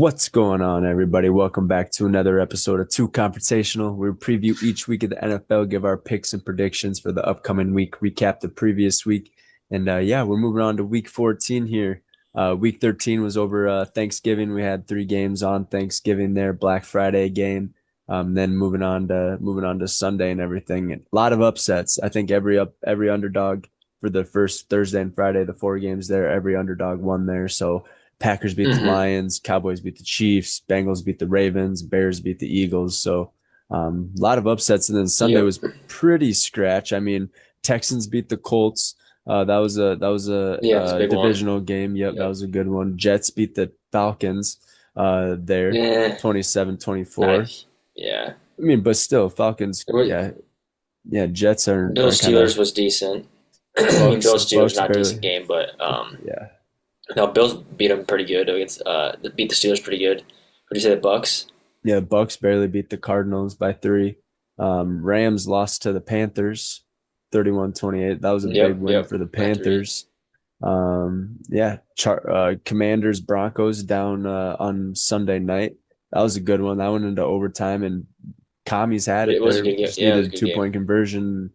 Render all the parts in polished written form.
What's going on, everybody? Welcome back to another episode of Two Confrontational. We preview each week of the NFL, give our picks and predictions for the upcoming week, recap the previous week. And we're moving on to week 14 here. Week 13 was over Thanksgiving. We had three games on Thanksgiving there, Black Friday game. Then moving on to Sunday and everything. And a lot of upsets. I think every underdog for the first Thursday and Friday, the four games there, every underdog won there. So Packers beat the Lions, Cowboys beat the Chiefs, Bengals beat the Ravens, Bears beat the Eagles. So a lot of upsets. And then Sunday was pretty scratch. I mean, Texans beat the Colts. That was a divisional game. Yep, that was a good one. Jets beat the Falcons there, 27-24. Nice. Yeah. I mean, but still, Falcons, Jets are Bills kind of Steelers was decent. I mean, Bills Steelers not a decent game, but yeah. no, Bills beat them pretty good against beat the Steelers pretty good. What do you say, the Bucks? Yeah, Bucks barely beat the Cardinals by 3. Rams lost to the Panthers 31-28. That was a big win for the Panthers. Commanders Broncos down on Sunday night. That was a good one. That went into overtime, and Commies had it. It was a good game. Just Yeah, it was needed a a good game. 2-point conversion.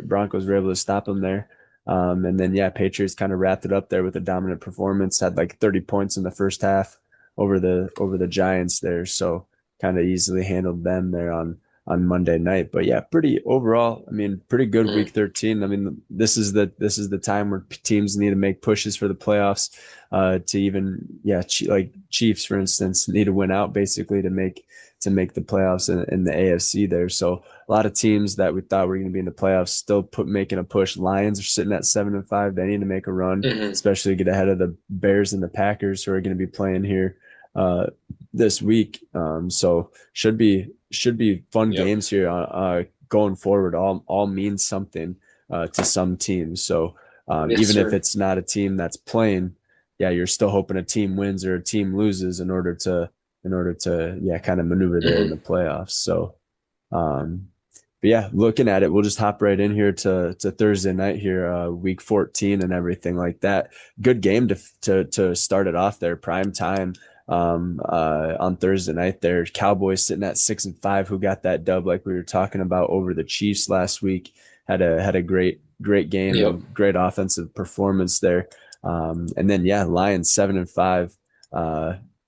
Broncos were able to stop them there. And then Patriots kind of wrapped it up there with a dominant performance. Had like 30 points in the first half over the Giants there. So kind of easily handled them there on Monday night. But yeah, pretty overall, I mean, pretty good week 13. I mean, this is the time where teams need to make pushes for the playoffs, to even like Chiefs, for instance, need to win out basically to make the playoffs in the AFC there. So a lot of teams that we thought were going to be in the playoffs still making a push. Lions are sitting at 7-5. They need to make a run, especially get ahead of the Bears and the Packers, who are going to be playing here this week. So should be fun games here going forward. All means something to some teams. So even if it's not a team that's playing, you're still hoping a team wins or a team loses in order to kind of maneuver there in the playoffs. So looking at it, we'll just hop right in here to Thursday night here, week 14 and everything like that. Good game to start it off there, prime time on Thursday night there. Cowboys sitting at 6-5, who got that dub like we were talking about over the Chiefs last week. Had a great game, great offensive performance there. And then Lions 7-5.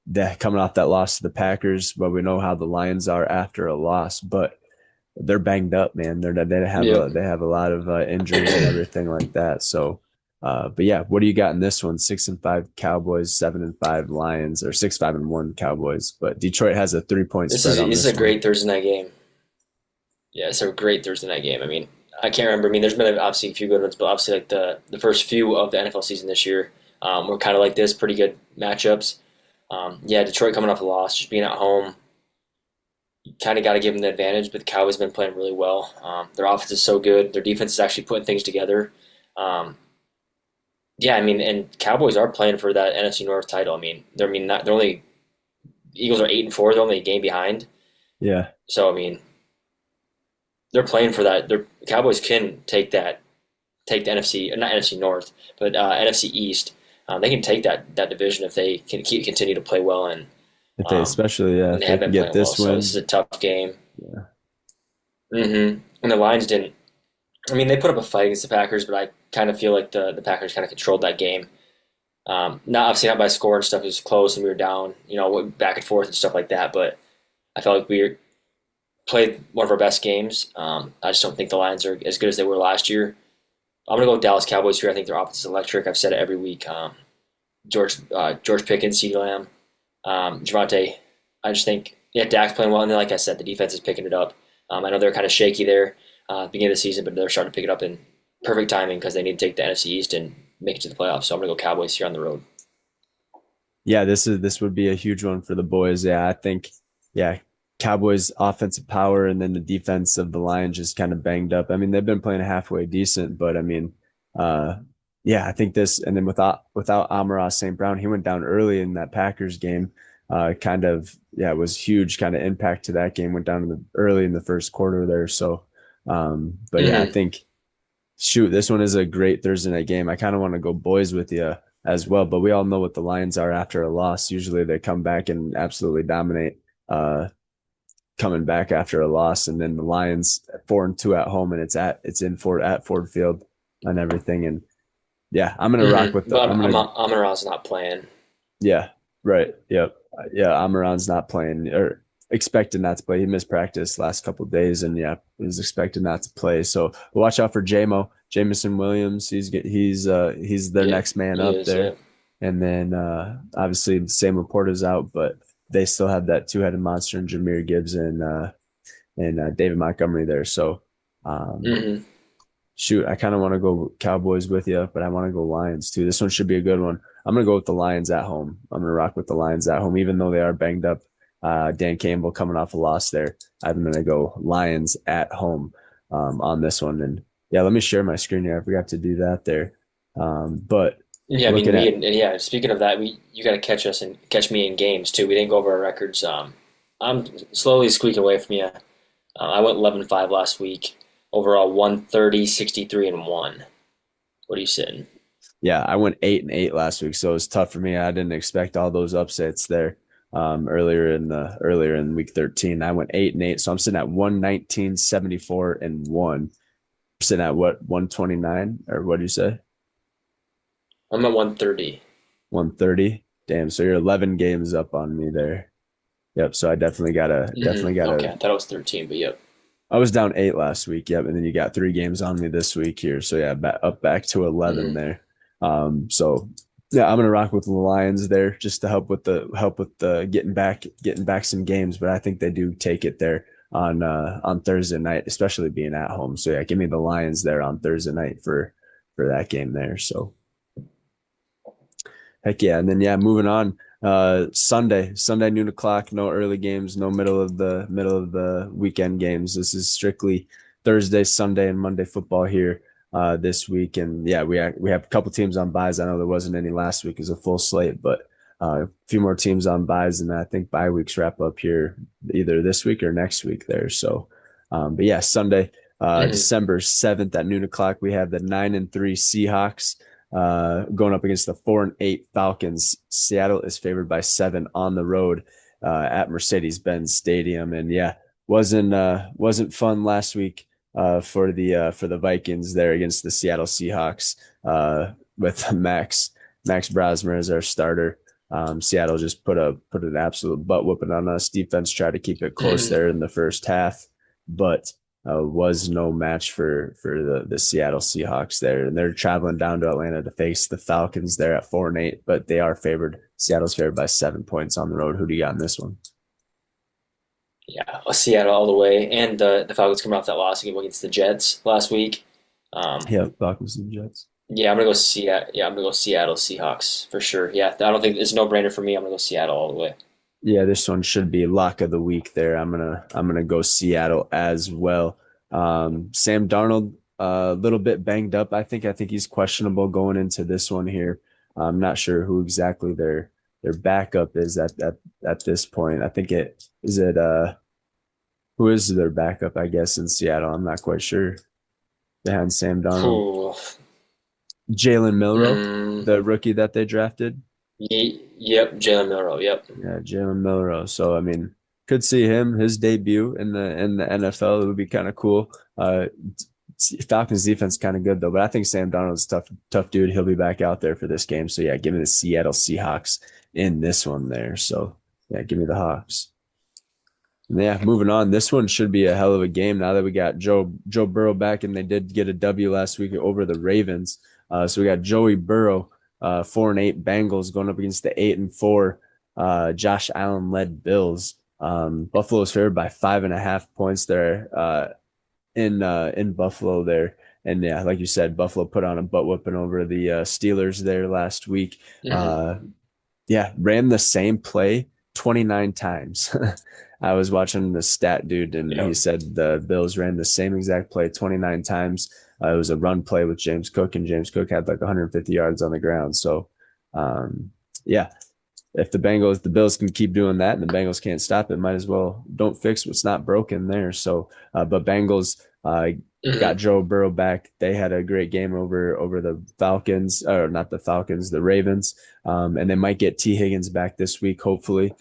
They're coming off that loss to the Packers, but we know how the Lions are after a loss, but they're banged up, man. They have a lot of injuries and everything like that. So, what do you got in this one? 6-5 Cowboys, 7-5 Lions, or 6-5-1 Cowboys. But Detroit has a 3-point spread on this. This is a great Thursday night game. Yeah, it's a great Thursday night game. I mean, I can't remember. I mean, there's been obviously a few good ones, but obviously like the first few of the NFL season this year were kind of like this, pretty good matchups. Detroit coming off a loss, just being at home, you kind of got to give them the advantage, but the Cowboys have been playing really well. Their offense is so good. Their defense is actually putting things together. And Cowboys are playing for that NFC North title. I mean, they're only Eagles are 8-4. They're only a game behind. Yeah. So I mean, they're playing for that. The Cowboys can take the NFC, not NFC North, but NFC East. They can take that division if they can continue to play well, and if they if they can get this win. So this is a tough game. Yeah. And the Lions didn't. I mean, they put up a fight against the Packers, but I kind of feel like the Packers kind of controlled that game. Not by score and stuff. It was close, and we were down, back and forth and stuff like that. But I felt like we played one of our best games. I just don't think the Lions are as good as they were last year. I'm going to go with Dallas Cowboys here. I think their offense is electric. I've said it every week. George Pickens, CeeDee Lamb, Javonte. I just think, Dak's playing well. And then, like I said, the defense is picking it up. I know they're kind of shaky there at the beginning of the season, but they're starting to pick it up in perfect timing because they need to take the NFC East and make it to the playoffs. So I'm going to go Cowboys here on the road. Yeah, this would be a huge one for the boys. Yeah, I think, Cowboys offensive power, and then the defense of the Lions just kind of banged up. I mean, they've been playing halfway decent, but I mean, I think this, and then without Amon-Ra St. Brown, he went down early in that Packers game. It was huge kind of impact to that game. Went down early in the first quarter there. So, I think this one is a great Thursday night game. I kind of want to go boys with you as well. But we all know what the Lions are after a loss. Usually they come back and absolutely dominate. Coming back after a loss, and then the Lions 4-2 at home, and it's in Ford at Ford Field and everything. And yeah, I'm gonna rock with the. But I'm gonna Amon-Ra's not playing. Yeah, right. Yep. Yeah, Amaran's not playing or expected not to play. He missed practice last couple of days, and yeah, he's expected not to play. So watch out for Jameson Williams. He's their Yeah, next man he up is. Yeah. there. And then obviously Sam Laporta's out, but they still have that two-headed monster in Jameer Gibbs and David Montgomery there. So um, hmm shoot, I kind of want to go Cowboys with you, but I want to go Lions too. This one should be a good one. I'm gonna go with the Lions at home. I'm gonna rock with the Lions at home, even though they are banged up. Dan Campbell coming off a loss there. I'm gonna go Lions at home on this one. And yeah, let me share my screen here. I forgot to do that there. But Yeah, I mean, looking at and yeah. Speaking of that, we you got to catch us and catch me in games too. We didn't go over our records. I'm slowly squeaking away from you. I went 11-5 last week. Overall, 130, 63, and one. What are you sitting? Yeah, I went 8-8 last week, so it was tough for me. I didn't expect all those upsets there. Earlier in week 13, I went 8-8, so I'm sitting at 119, 74, and one. Sitting at what, 129, or what do you say? I'm at 130. 130. Damn, so you're 11 games up on me there. Yep. So I definitely Okay, gotta. I thought it was 13, but yep. I was down 8 last week. Yep, and then you got 3 games on me this week here. So yeah, up back to 11 hmm there. So yeah, I'm gonna rock with the Lions there just to help with the getting back some games. But I think they do take it there on Thursday night, especially being at home. So yeah, give me the Lions there on Thursday night for that game there. So heck yeah. And then yeah, moving on. Sunday noon o'clock, no early games, no middle of the weekend games. This is strictly Thursday, Sunday, and Monday football here this week. And yeah, we have a couple teams on buys. I know there wasn't any last week as a full slate, but a few more teams on buys, and I think bye weeks wrap up here either this week or next week there. So but yeah, Sunday, hmm December 7th at noon o'clock, we have the 9-3 Seahawks going up against the 4-8 Falcons. Seattle is favored by 7 on the road at Mercedes-Benz Stadium, and yeah, wasn't fun last week for the Vikings there against the Seattle Seahawks with Max Brosmer as our starter. Seattle just put an absolute butt whooping on us. Defense tried to keep it close hmm there in the first half, but was no match for the Seattle Seahawks there, and they're traveling down to Atlanta to face the Falcons there at 4-8, but they are favored. Seattle's favored by 7 points on the road. Who do you got in this one? Yeah, Seattle all the way, and the Falcons coming off that loss against the Jets last week. Um, Yeah, Falcons and Jets. yeah, I'm gonna go Seattle. Yeah, I'm gonna go Seattle Seahawks for sure. Yeah, I don't think it's a no-brainer for me. I'm gonna go Seattle all the way. Yeah, this one should be lock of the week there. I'm gonna go Seattle as well. Sam Darnold, a little bit banged up. I think he's questionable going into this one here. I'm not sure who exactly their backup is at this point. I think it who is their backup, I guess, in Seattle. I'm not quite sure. Behind Sam Darnold. Ooh. Jalen Milrow, Mm, the rookie that they drafted. yep, Jalen Milrow. Yep. Yeah, Jalen Milrow. So I mean, could see his debut in the NFL. It would be kind of cool. Falcons defense kind of good though, but I think Sam Darnold's tough dude. He'll be back out there for this game. So yeah, give me the Seattle Seahawks in this one there. So yeah, give me the Hawks. And yeah, moving on. This one should be a hell of a game now that we got Joe Burrow back, and they did get a W last week over the Ravens. So we got Joey Burrow, 4-8 Bengals going up against the 8-4 Josh Allen led Bills. Buffalo's favored by 5.5 points there in Buffalo there. And yeah, like you said, Buffalo put on a butt whooping over the Steelers there last week. hmm Uh, yeah, ran the same play 29 times. I was watching the stat dude, and he Yep. said the Bills ran the same exact play 29 times. It was a run play with James Cook, and James Cook had like 150 yards on the ground. So, yeah, if the Bills can keep doing that, and the Bengals can't stop it, might as well don't fix what's not broken there. So, but Bengals got Hmm. Joe Burrow back. They had a great game over the Falcons, or not the Falcons, the Ravens. And they might get T. Higgins back this week, hopefully.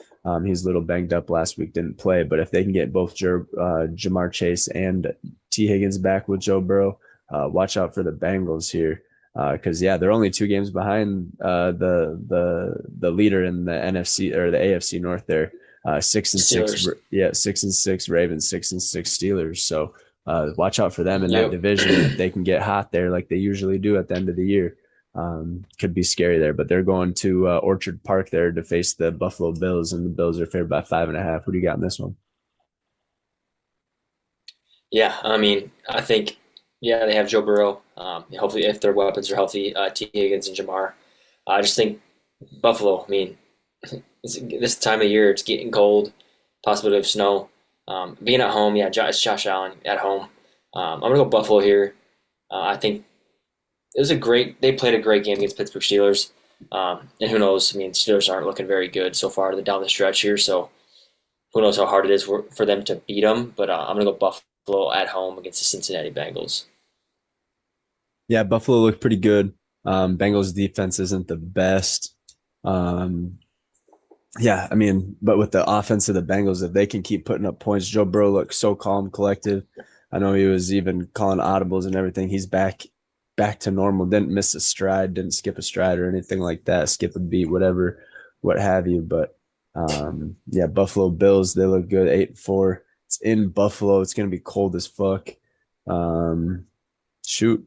He's a little banged up last week, didn't play. But if they can get both Jamar Chase and T. Higgins back with Joe Burrow, watch out for the Bengals here. Because yeah, they're only 2 games behind the leader in the NFC or the AFC North there. 6-6, Steelers. yeah, 6-6 Ravens, 6-6 Steelers. So watch out for them in that Yep. division. If they can get hot there, like they usually do at the end of the year, could be scary there. But they're going to Orchard Park there to face the Buffalo Bills, and the Bills are favored by 5.5. Who do you got in this one? Yeah, I mean, I think, yeah, they have Joe Burrow. Hopefully, if their weapons are healthy, T. Higgins and Jamar. I just think Buffalo. I mean, this time of year, it's getting cold, possibility of snow. Being at home, yeah, it's Josh Allen at home. I'm gonna go Buffalo here. I think it was a great. They played a great game against Pittsburgh Steelers. And who knows? I mean, Steelers aren't looking very good so far down the stretch here. So who knows how hard it is for them to beat them? But I'm gonna go Buffalo at home against the Cincinnati Bengals. Yeah, Buffalo looked pretty good. Bengals defense isn't the best. Um, yeah, I mean, but with the offense of the Bengals, if they can keep putting up points, Joe Burrow looks so calm, collected. I know he was even calling audibles and everything. He's back to normal. Didn't miss a stride, didn't skip a stride or anything like that. Skip a beat, whatever, what have you. But yeah, Buffalo Bills, they look good. 8-4. It's in Buffalo. It's gonna be cold as fuck. Um, shoot.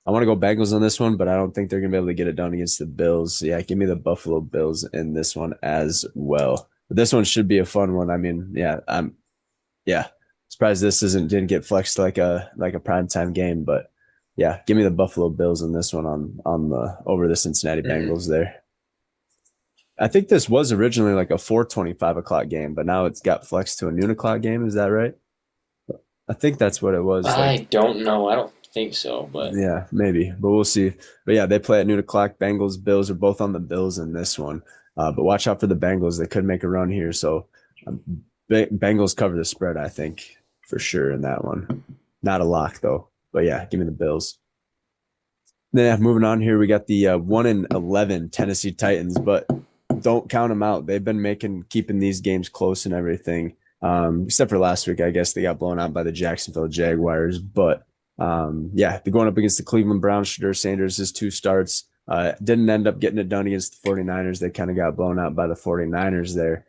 I want to go Bengals on this one, but I don't think they're gonna be able to get it done against the Bills. Yeah, give me the Buffalo Bills in this one as well. But this one should be a fun one. I mean, yeah, I'm yeah surprised this isn't didn't get flexed like a primetime game, but yeah, give me the Buffalo Bills in this one on the over the Cincinnati Hmm. Bengals there. I think this was originally like a 4:25 o'clock game, but now it's got flexed to a noon o'clock game. Is that right? I think that's what it was. Like I don't know. I don't think so, but yeah, maybe, but we'll see. But yeah, they play at noon o'clock. Bengals, Bills are both on the Bills in this one. But watch out for the Bengals. They could make a run here. So um, Bengals cover the spread, I think, for sure in that one. Not a lock though. But yeah, give me the Bills. Then yeah, moving on here, we got the 1-11 Tennessee Titans, but don't count them out. They've been keeping these games close and everything. Except for last week, I guess they got blown out by the Jacksonville Jaguars. But yeah, they're going up against the Cleveland Browns. Shedeur Sanders, his 2 starts. Didn't end up getting it done against the 49ers. They kind of got blown out by the 49ers there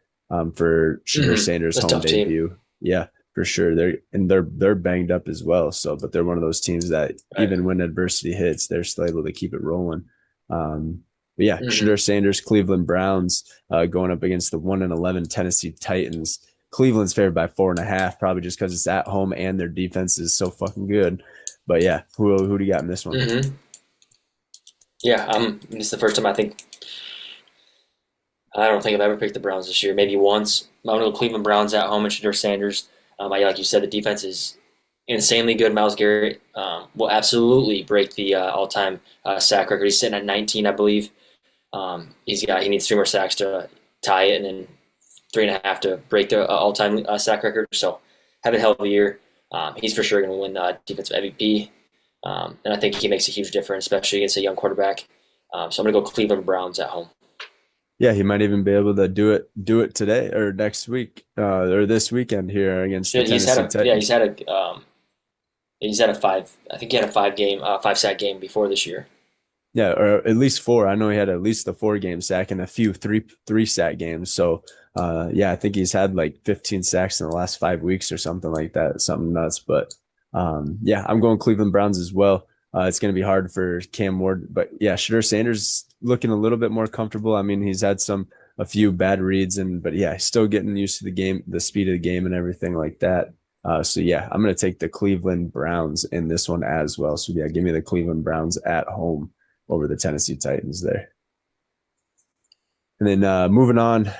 for Shedeur Sanders' that's a home tough team. debut. Yeah, for sure. They're banged up as well. So, but they're one of those teams that Right. even when adversity hits, they're still able to keep it rolling. But yeah, Hmm. Shedeur Sanders, Cleveland Browns going up against the 1-11 Tennessee Titans. Cleveland's favored by 4.5, probably just because it's at home and their defense is so fucking good. But yeah, who do you got in this one? Hmm. Yeah, this is the first time I don't think I've ever picked the Browns this year. Maybe once. I'm gonna go Cleveland Browns at home and Shedeur Sanders. Like you said, the defense is insanely good. Miles Garrett will absolutely break the all-time sack record. He's sitting at 19, I believe. He needs 3 more sacks to tie it, and then 3.5 to break the all-time sack record. So having a hell of a year. He's for sure going to win defensive MVP, and I think he makes a huge difference, especially against a young quarterback. So I'm going to go Cleveland Browns at home. Yeah, he might even be able to do it today or next week or this weekend here against the He's had Tennessee a yeah Titans. he's had a five. I think he had a 5 sack game before this year. Yeah, or at least 4. I know he had at least the 4 game sack and a few three sack games. So yeah, I think he's had like 15 sacks in the last 5 weeks or something like that. Something nuts. But yeah, I'm going Cleveland Browns as well. It's going to be hard for Cam Ward, but yeah, Shedeur Sanders looking a little bit more comfortable. I mean, he's had a few bad reads, but yeah, he's still getting used to the game, the speed of the game, and everything like that. So yeah, I'm going to take the Cleveland Browns in this one as well. So yeah, give me the Cleveland Browns at home over the Tennessee Titans there. And then moving on,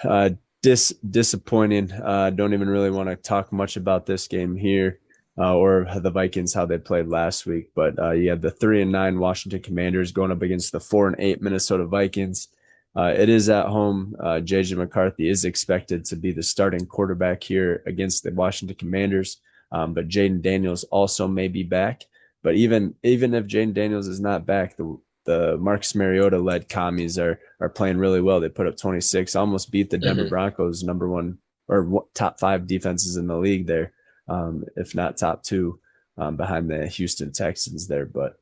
disappointing. Don't even really want to talk much about this game here or the Vikings how they played last week. But you have the 3-9 Washington Commanders going up against the 4-8 Minnesota Vikings. It is at home. JJ McCarthy is expected to be the starting quarterback here against the Washington Commanders. But Jaden Daniels also may be back. But even if Jaden Daniels is not back, the Marcus Mariota led commies are playing really well. They put up 26, almost beat the Denver Hmm. Broncos, number one or top five defenses in the league there, if not top two, behind the Houston Texans there. But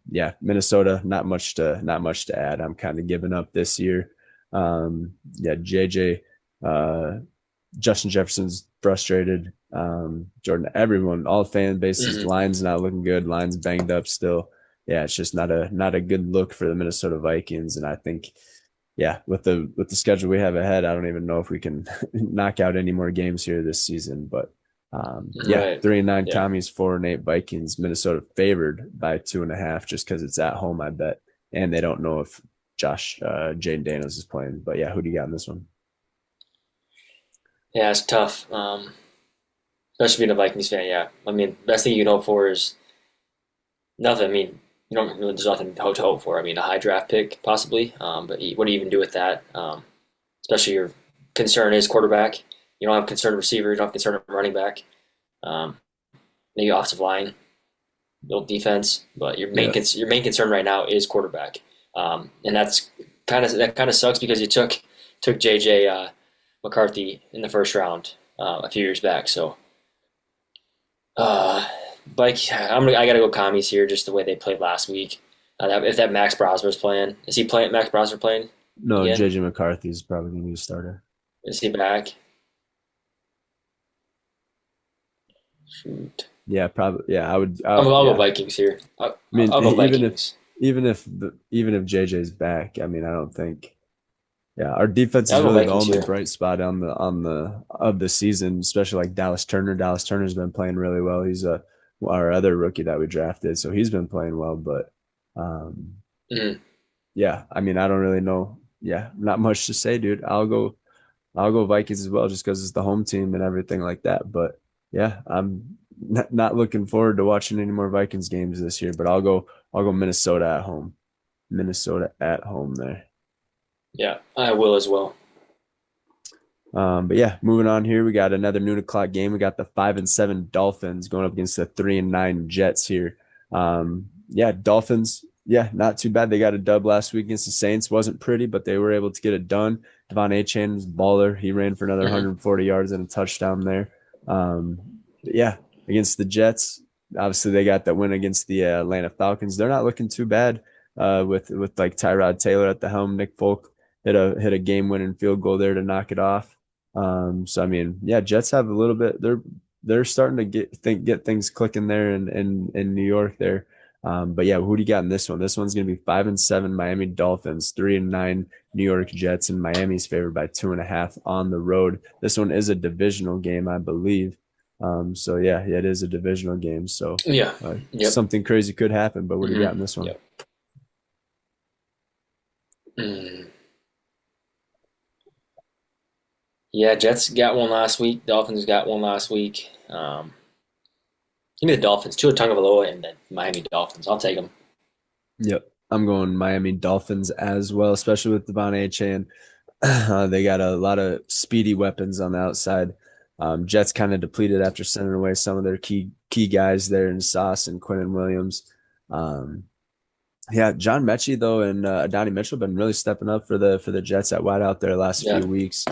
yeah, Minnesota, not much to add. I'm kind of giving up this year. Yeah, JJ, uh, Justin Jefferson's frustrated. Jordan, everyone, all fan bases, Hmm. lines not looking good. Lines banged up still. Yeah, it's just not a good look for the Minnesota Vikings. And I think, yeah, with the schedule we have ahead, I don't even know if we can knock out any more games here this season. But yeah, Right. 3-9 Yeah. commies, 4-8 Vikings. Minnesota favored by 2.5 just because it's at home, I bet. And they don't know if Jaden Daniels is playing. But yeah, who do you got in this one? Yeah, it's tough. Especially being a Vikings fan. Yeah. I mean, best thing you can hope for is nothing. I mean, you don't really, there's nothing to hope for. I mean, a high draft pick possibly. But what do you even do with that? Especially your concern is quarterback. You don't have concern receiver. You don't have concern of running back. Um, maybe offensive line, build defense. But Yeah. your main concern right now is quarterback. And that kind of sucks because you took JJ McCarthy in the first round a few years back. So, uh, I gotta go commies here, just the way they played last week. If that Max Brosmer's playing, is he playing? Max Brosmer playing No, again? JJ McCarthy is probably going to be a starter. Is he back? Shoot, Yeah, probably. Yeah, I would. I'll go Yeah, Vikings here. I mean, I'll go even if Vikings. JJ's back, I mean, I don't think. Yeah, our defense I'll is go really the Vikings only here. bright spot on the of the season, especially like Dallas Turner. Dallas Turner's been playing really well. He's our other rookie that we drafted, so he's been playing well. But um, Mhm. yeah, I mean, I don't really know. Yeah, not much to say, dude. I'll go Vikings as well, just because it's the home team and everything like that. But yeah, I'm not looking forward to watching any more Vikings games this year. But I'll go Minnesota at home. Minnesota at home there. Yeah, I will as well. But yeah, moving on here, we got another noon o'clock game. We got the 5-7 Dolphins going up against the 3-9 Jets here. Yeah, Dolphins. Yeah, not too bad. They got a dub last week against the Saints. Wasn't pretty, but they were able to get it done. Devon Achane was a baller. He ran for another Hmm. 140 yards and a touchdown there. Um, but yeah, against the Jets, obviously they got that win against the Atlanta Falcons. They're not looking too bad with like Tyrod Taylor at the helm. Nick Folk hit a game winning field goal there to knock it off. So I mean, yeah, Jets have a little bit. They're starting to get things clicking there in New York there. But yeah, who do you got in this one? This one's gonna be 5-7 Miami Dolphins, 3-9 New York Jets, and Miami's favored by 2.5 on the road. This one is a divisional game, I believe. So yeah, it is a divisional game. So Yeah. Yep. something crazy could happen. But what do you Hmm. got in this one? Yep. Mm. Yeah, Jets got one last week. Dolphins got one last week. Give me the Dolphins. Tua Tagovailoa and the Miami Dolphins. I'll take them. Yep. I'm going Miami Dolphins as well, especially with Devon Achane. They got a lot of speedy weapons on the outside. Jets kind of depleted after sending away some of their key guys there in Sauce and Quentin Williams. Um, yeah, John Mechie though and Adonai Mitchell have been really stepping up for the Jets at wide out there the last Yeah. few weeks,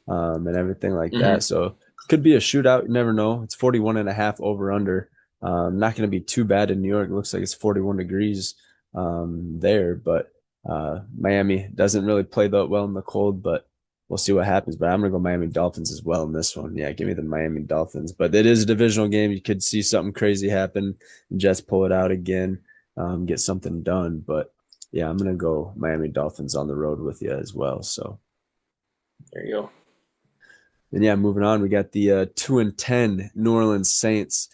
and everything like Hmm. that. So could be a shootout. You never know. It's 41.5 over under. Not going to be too bad in New York. It looks like it's 41 degrees there, but Miami doesn't really play that well in the cold, but we'll see what happens. But I'm gonna go Miami Dolphins as well in this one. Yeah, give me the Miami Dolphins. But it is a divisional game. You could see something crazy happen. Jets pull it out again, get something done. But yeah, I'm gonna go Miami Dolphins on the road with you as well. So There you go. and yeah, moving on, we got the 2-10 New Orleans Saints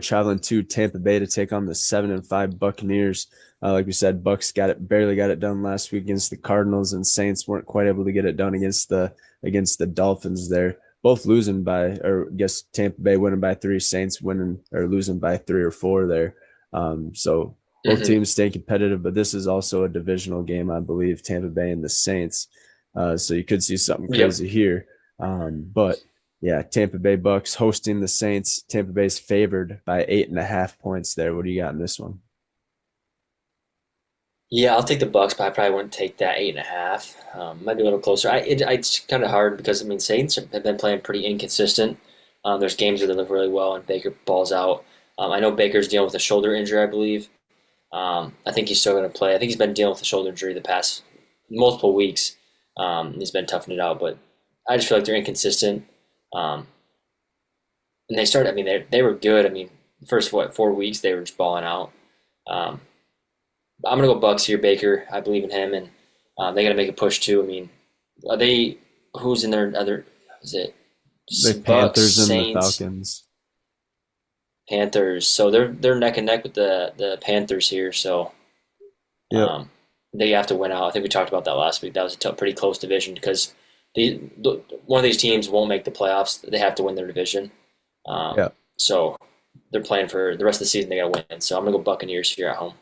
traveling to Tampa Bay to take on the 7-5 Buccaneers. Like we said, Bucks barely got it done last week against the Cardinals, and Saints weren't quite able to get it done against the Dolphins there. Both losing by, or I guess Tampa Bay winning by 3, Saints winning or losing by 3 or 4 there. So both Hmm. teams staying competitive, but this is also a divisional game, I believe, Tampa Bay and the Saints. So you could see something Yep. crazy here. But Yeah, Tampa Bay Bucks hosting the Saints. Tampa Bay's favored by 8.5 points there. What do you got in this one? Yeah, I'll take the Bucks, but I probably wouldn't take that 8.5. Might be a little closer. It's kind of hard because I mean Saints have been playing pretty inconsistent. There's games where they look really well and Baker balls out. I know Baker's dealing with a shoulder injury, I believe. I think he's still going to play. I think he's been dealing with a shoulder injury the past multiple weeks. He's been toughing it out, but I just feel like they're inconsistent. Um, and they started. I mean, they were good. I mean, first 4 weeks they were just balling out. Um, I'm gonna go Bucks here, Baker. I believe in him, and they got to make a push too. I mean, are they? Who's in their other? Is it The Bucks, Panthers and the Saints, Falcons. Panthers? So they're neck and neck with the Panthers here. So Yep. um, they have to win out. I think we talked about that last week. That was a pretty close division because one of these teams won't make the playoffs. They have to win their division. Yep. So they're playing for the rest of the season. They got to win. So I'm gonna go Buccaneers here at home.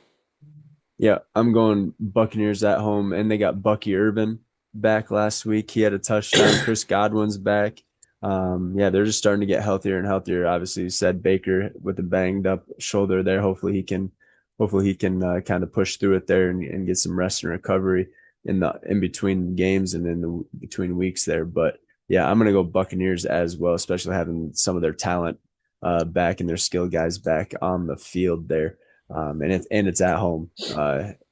Yeah, I'm going Buccaneers at home, and they got Bucky Irving back last week. He had a touchdown. Chris Godwin's back. Yeah, they're just starting to get healthier and healthier. Obviously, you said Baker with a banged up shoulder there. Hopefully he can kind of push through it there and get some rest and recovery in between games and in the between weeks there. But yeah, I'm gonna go Buccaneers as well, especially having some of their talent back and their skill guys back on the field there. And it's at home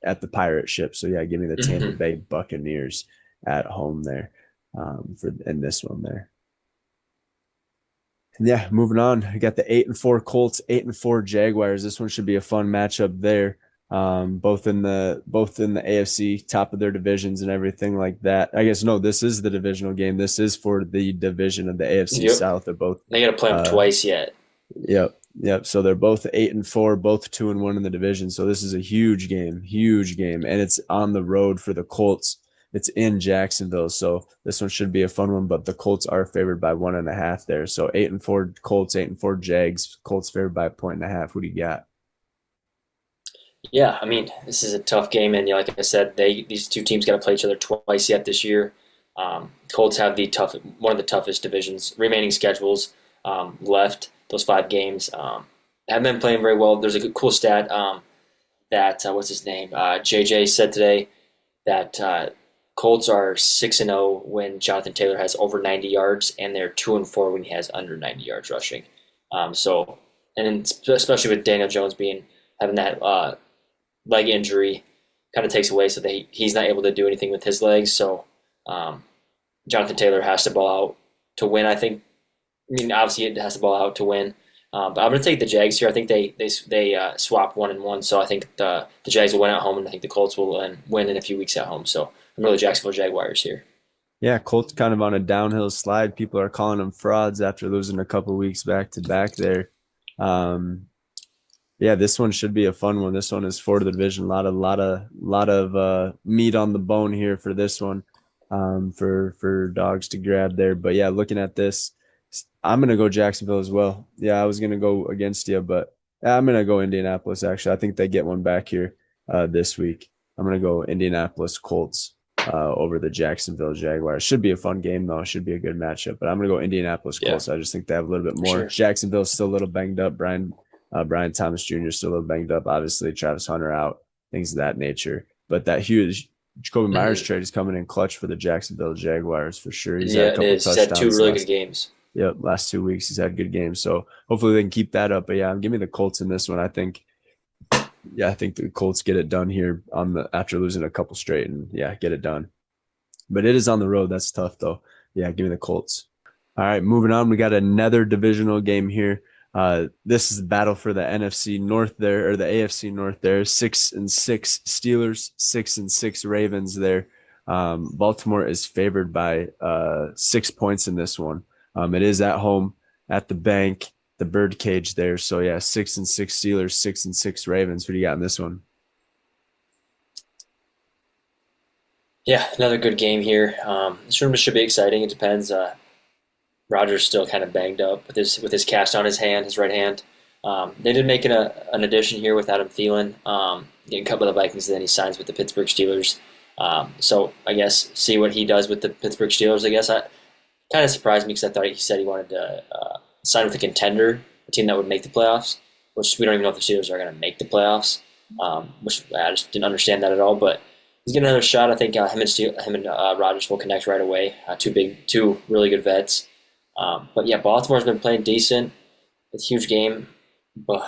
at the pirate ship. So yeah, give me the Tampa Hmm. Bay Buccaneers at home there for in this one there. And yeah, moving on. We got the 8-4 Colts, 8-4 Jaguars. This one should be a fun matchup there. Both in the AFC, top of their divisions and everything like that. I guess no, this is the divisional game. This is for the division of the AFC Yep. South. They're both They got to play them uh, twice yet. Yep. Yep. So they're both 8-4, both 2-1 in the division. So this is a huge game. And it's on the road for the Colts. It's in Jacksonville. So this one should be a fun one, but the Colts are favored by 1.5 there. So 8-4 Colts, 8-4 Jags. Colts favored by 1.5. Who do you got? Yeah, I mean, this is a tough game, and like I said, these two teams got to play each other twice yet this year. Colts have one of the toughest divisions remaining schedules left. Those 5 games have been playing very well. There's a cool stat that what's his name? JJ said today that Colts are 6-0 when Jonathan Taylor has over 90 yards, and they're 2-4 when he has under 90 yards rushing. So, and especially with Daniel Jones having that leg injury, kind of takes away, so he's not able to do anything with his legs. So, Jonathan Taylor has to ball out to win. I think. I mean, obviously, it has to ball out to win. But I'm going to take the Jags here. I think they swap 1-1, so I think the Jags will win at home, and I think the Colts will win in a few weeks at home. So I'm really Jacksonville Jaguars here. Yeah, Colts kind of on a downhill slide. People are calling them frauds after losing a couple weeks back to back there. Um, Yeah, this one should be a fun one. This one is for the division. A lot of meat on the bone here for this one, for dogs to grab there. But yeah, looking at this, I'm gonna go Jacksonville as well. Yeah, I was gonna go against you, but I'm gonna go Indianapolis. Actually, I think they get one back here this week. I'm gonna go Indianapolis Colts over the Jacksonville Jaguars. Should be a fun game though. Should be a good matchup. But I'm gonna go Indianapolis Yeah, Colts. I just think they have a little bit for more. sure. Jacksonville's still a little banged up. Brian Thomas Jr. is still a little banged up. Obviously, Travis Hunter out, things of that nature. But that huge Jakobi Meyers Hmm. trade is coming in clutch for the Jacksonville Jaguars for sure. He's had a Yeah, it couple is. He's had two touchdowns really good last games. last 2 weeks. He's had good games. So hopefully they can keep that up. But yeah, give me the Colts in this one. I think the Colts get it done here on the after losing a couple straight and yeah, get it done. But it is on the road. That's tough though. Yeah, give me the Colts. All right, moving on. We got another divisional game here. This is the battle for the NFC North there, or the AFC North there. 6-6 Steelers, 6-6 Ravens there. Baltimore is favored by 6 points in this one. It is at home at the bank, the bird cage there. So yeah, 6-6 Steelers, 6-6 Ravens. What do you got in this one? Yeah, another good game here. This room should be exciting. It depends. Rogers still kind of banged up with his cast on his hand, his right hand. They did make an addition here with Adam Thielen, getting cut by the Vikings, and then he signs with the Pittsburgh Steelers. So I guess see what he does with the Pittsburgh Steelers. I guess kind of surprised me because I thought he said he wanted to sign with a contender, a team that would make the playoffs, which we don't even know if the Steelers are going to make the playoffs, which I just didn't understand that at all. But he's getting another shot. I think him and Rodgers will connect right away. Two really good vets. But yeah, Baltimore's been playing decent. It's a huge game. But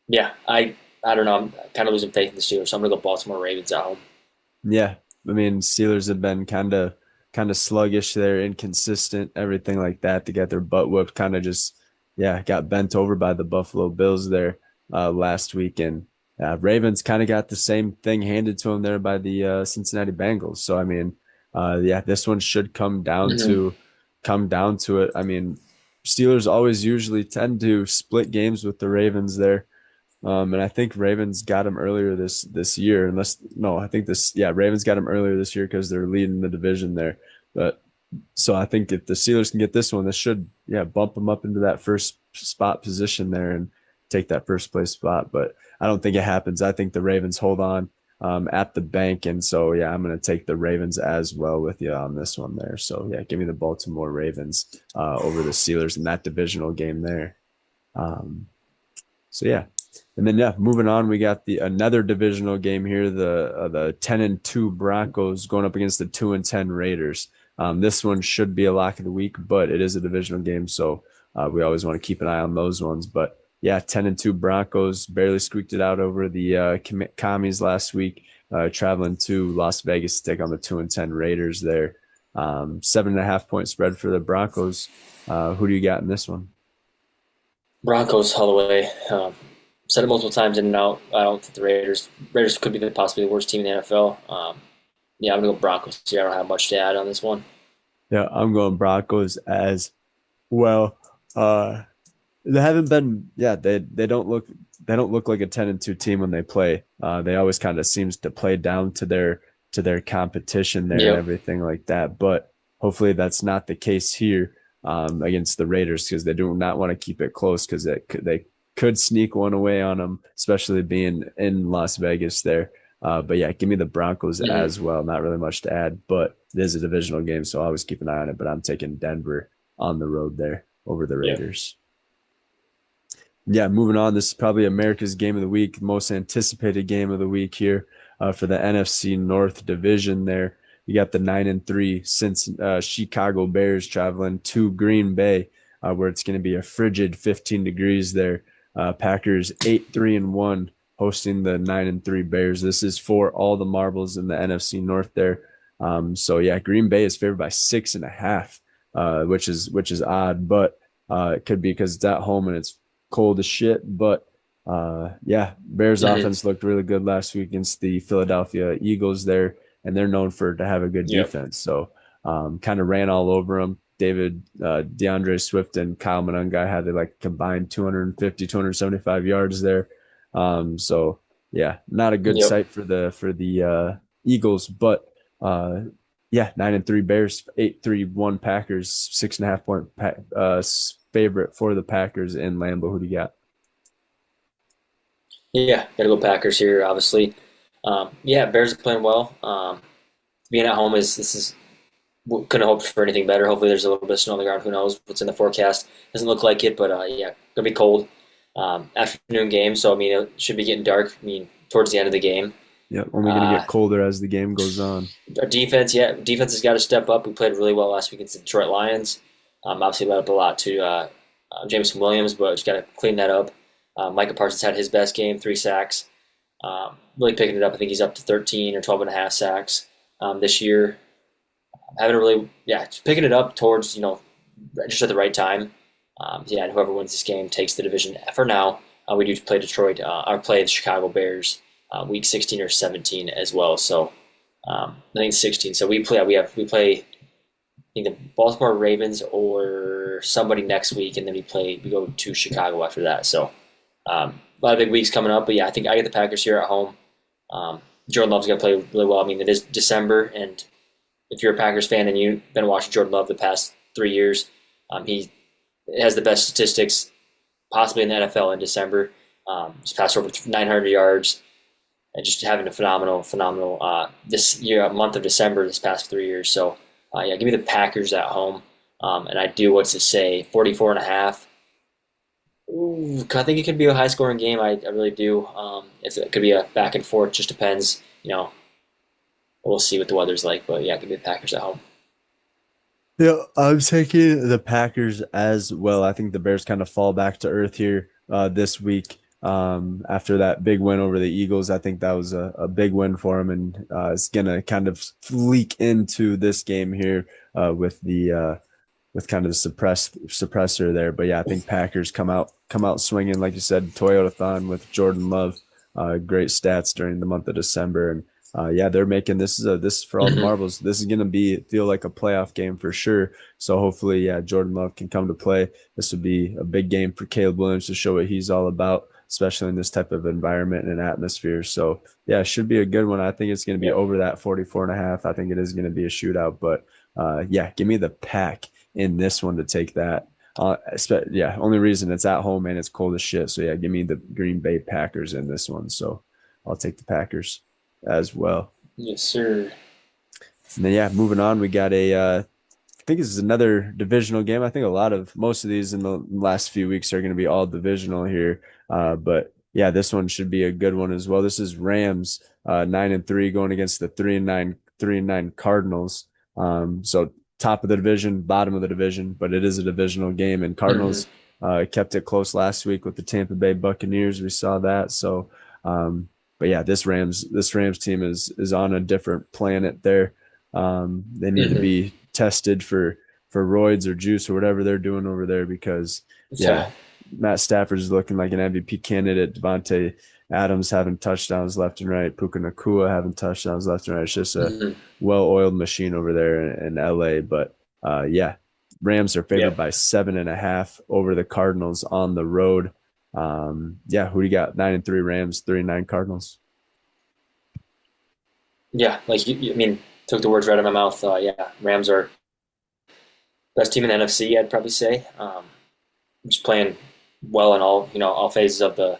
yeah, I don't know. I'm kind of losing faith in the Steelers, so I'm going to go Baltimore Ravens at home. Yeah, I mean Steelers have been kind of sluggish there, inconsistent, everything like that. To get their butt whooped, kind of just yeah, got bent over by the Buffalo Bills there last week, and Ravens kind of got the same thing handed to them there by the Cincinnati Bengals. So I mean, yeah, this one should Mm-hmm. come down to it. I mean, Steelers always usually tend to split games with the Ravens there. And I think Ravens got him earlier this year. Unless no, I think this yeah Ravens got him earlier this year because they're leading the division there. But so I think if the Steelers can get this one, this should yeah bump them up into that first spot position there and take that first place spot. But I don't think it happens. I think the Ravens hold on at the bank, and so yeah, I'm going to take the Ravens as well with you on this one there. So yeah, give me the Baltimore Ravens over the Steelers in that divisional game there. Um, so yeah, and then yeah, moving on, we got the another divisional game here. The 10-2 Broncos going up against the 2-10 Raiders. This one should be a lock of the week, but it is a divisional game, so we always want to keep an eye on those ones. But yeah, 10-2 Broncos barely squeaked it out over the commies last week, traveling to Las Vegas to take on the 2-10 Raiders there. 7.5 point spread for the Broncos. Who do you got in this one? Broncos all the way. Said it multiple times in and out. I don't think the Raiders could be possibly the worst team in the NFL. Yeah, I'm gonna go Broncos here. I don't have much to add on this one. Yeah, I'm going Broncos as well. Uh, they haven't been. Yeah, they don't look like a 10-2 team when they play. They always kind of seems to play down to their competition there and Yep. everything like that. But hopefully that's not the case here against the Raiders because they do not want to keep it close because they could sneak one away on them, especially being in Las Vegas there. But yeah, give me the Broncos Hmm. as well. Not really much to add, but it is a divisional game, so I always keep an eye on it. But I'm taking Denver on the road there over the Yep. Raiders. Yeah, moving on. This is probably America's game of the week, most anticipated game of the week here for the NFC North Division. There, you got the 9-3 since Chicago Bears traveling to Green Bay, where it's going to be a frigid 15 degrees there. Packers 8-3-1 hosting the 9-3 Bears. This is for all the marbles in the NFC North there. So yeah, Green Bay is favored by 6.5, which is odd, but it could be because it's at home and it's cold as shit. But yeah, Bears Hmm. offense looked really good last week against the Philadelphia Eagles there, and they're known for to have a good Yep. defense. So kind of ran all over them. DeAndre Swift and Kyle Monangai had like combined 250, 275 yards there. So yeah, not a good Yep. sight for the Eagles, but yeah, 9-3 Bears, 8-3-1 Packers, 6.5 point favorite for the Packers in Lambeau. Who do you got? Yeah, gotta go Packers here. Obviously. Yeah, Bears are playing well. Being at home is this is couldn't hope for anything better. Hopefully, there's a little bit of snow on the ground. Who knows what's in the forecast? Doesn't look like it, but yeah, gonna be cold. Afternoon game, so I mean it should be getting dark. I mean towards the end of the game. Yeah, only going to Uh, get colder as the game goes on. our defense, yeah, defense has got to step up. We played really well last week against the Detroit Lions. Obviously led up a lot to Jameson Williams, but just got to clean that up. Micah Parsons had his best game, 3 sacks. Really picking it up. I think he's up to 13 or 12 and a half sacks this year. Having a really, yeah, just picking it up towards, just at the right time. Yeah, and whoever wins this game takes the division for now. We do play Detroit, or play the Chicago Bears week 16 or 17 as well. So I think 16. So we play I think the Baltimore Ravens or somebody next week, and then we go to Chicago after that. So a lot of big weeks coming up. But yeah, I think I get the Packers here at home. Jordan Love's going to play really well. I mean, it is December, and if you're a Packers fan and you've been watching Jordan Love the past 3 years, he has the best statistics possibly in the NFL in December. He's passed over 900 yards. and just having a phenomenal this year, month of December, this past 3 years. So yeah, give me the Packers at home, and I do what's to say 44 and a half. Ooh, I think it could be a high scoring game. I really do. It could be a back and forth. Just depends. We'll see what the weather's like. But yeah, give me the Packers at home. Yeah, I'm taking the Packers as well. I think the Bears kind of fall back to earth here this week after that big win over the Eagles. I think that was a big win for them, and it's gonna kind of leak into this game here with kind of the suppressor there. But yeah, I think Packers come out swinging, like you said, Toyota-thon with Jordan Love, great stats during the month of December, and yeah, they're making this for all the Hmm. marbles. This is gonna feel like a playoff game for sure. So hopefully, yeah, Jordan Love can come to play. This would be a big game for Caleb Williams to show what he's all about, especially in this type of environment and atmosphere. So yeah, it should be a good one. I think it's gonna be Yep. over that 44 and a half. I think it is gonna be a shootout, but yeah, give me the pack in this one to take that. Yeah, only reason it's at home and it's cold as shit. So yeah, give me the Green Bay Packers in this one. So I'll take the Packers as well. Yes, sir. And then yeah, moving on, we got I think this is another divisional game. I think most of these in the last few weeks are going to be all divisional here. But yeah, this one should be a good one as well. This is Rams 9-3 going against the 3-9 Cardinals. So top of the division, bottom of the division, but it is a divisional game. And Hmm. Cardinals kept it close last week with the Tampa Bay Buccaneers. We saw that. So, but yeah, this Rams team is on a different planet there. They need to Hmm. be tested for roids or juice or whatever they're doing over there because yeah, Yeah. Matt Stafford is looking like an MVP candidate. Devontae Adams having touchdowns left and right. Puka Nakua having touchdowns left and right. It's just a Hmm. well-oiled machine over there in LA. But yeah, Rams are favored Yep. by 7.5 over the Cardinals on the road. Yeah, who do you got? 9-3 Rams, 3-9 Cardinals. Yeah. Like I mean, took the words right out of my mouth. Yeah, Rams are best team in the NFC. I'd probably say. Just playing well in all phases of the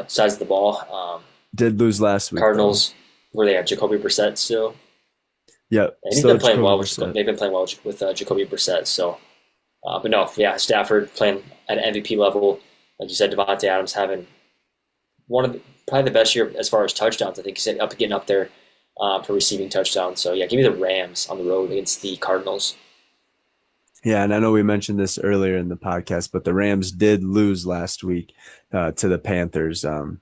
sides of the ball. Did lose last week though. Cardinals, where they have Jacoby Brissett still, Yeah, and he's still been at playing Jacoby well. Brissett. They've been playing well with Jacoby Brissett. So, but no, yeah, Stafford playing at an MVP level, like you said, Devontae Adams having probably the best year as far as touchdowns. I think he's getting up there for receiving touchdowns. So yeah, give me the Rams on the road against the Cardinals. Yeah, and I know we mentioned this earlier in the podcast, but the Rams did lose last week to the Panthers, and